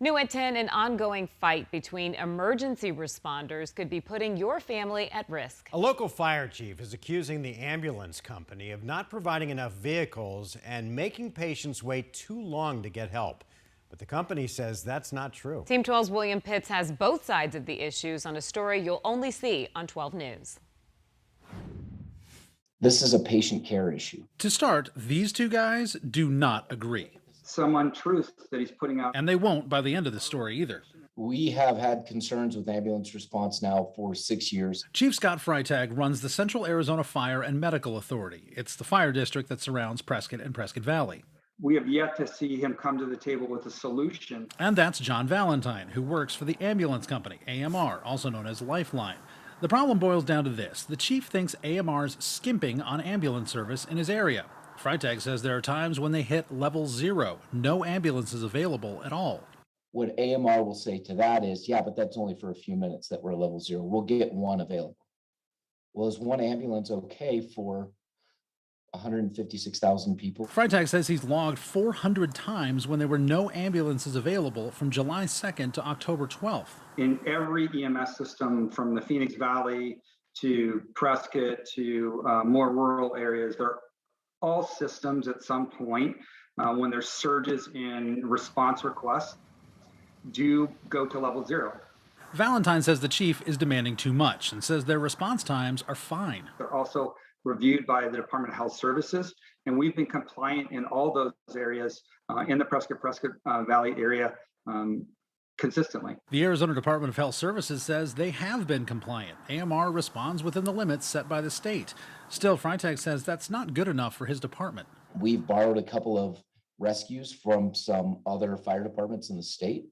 New at 10, an ongoing fight between emergency responders could be putting your family at risk. A local fire chief is accusing the ambulance company of not providing enough vehicles and making patients wait too long to get help. But the company says that's not true. Team 12's William Pitts has both sides of the issues on a story you'll only see on 12 News. This is a patient care issue. To start, these two guys do not agree. Some untruth that he's putting out. And they won't by the end of the story either. We have had concerns with ambulance response now for 6 years. Chief Scott Freitag runs the Central Arizona Fire and Medical Authority. It's the fire district that surrounds Prescott and Prescott Valley. We have yet to see him come to the table with a solution. And that's John Valentine, who works for the ambulance company, AMR, also known as Lifeline. The problem boils down to this. The chief thinks AMR's skimping on ambulance service in his area. Freitag says there are times when they hit level 0, no ambulances available at all. What AMR will say to that is, yeah, but that's only for a few minutes that we're at level 0. We'll get one available. Well, is one ambulance okay for 156,000 people? Freitag says he's logged 400 times when there were no ambulances available from July 2nd to October 12th. In every EMS system, from the Phoenix Valley to Prescott to more rural areas, they're all systems at some point, when there's surges in response requests, do go to level 0. Valentine says the chief is demanding too much and says their response times are fine. They're also reviewed by the Department of Health Services, and we've been compliant in all those areas in the Prescott Valley area consistently. The Arizona Department of Health Services says they have been compliant. AMR responds within the limits set by the state. Still, Freitag says that's not good enough for his department. We've borrowed a couple of rescues from some other fire departments in the state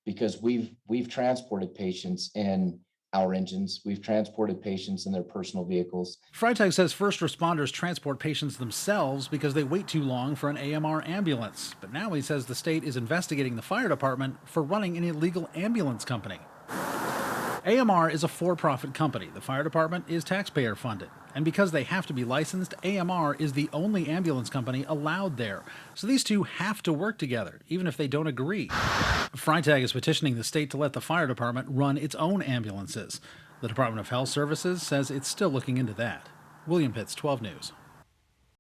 because we've transported patients in our engines. We've transported patients in their personal vehicles. Freitag says first responders transport patients themselves because they wait too long for an AMR ambulance. But now he says the state is investigating the fire department for running an illegal ambulance company. AMR is a for-profit company. The fire department is taxpayer funded. And because they have to be licensed, AMR is the only ambulance company allowed there. So these two have to work together, even if they don't agree. Freitag is petitioning the state to let the fire department run its own ambulances. The Department of Health Services says it's still looking into that. William Pitts, 12 News.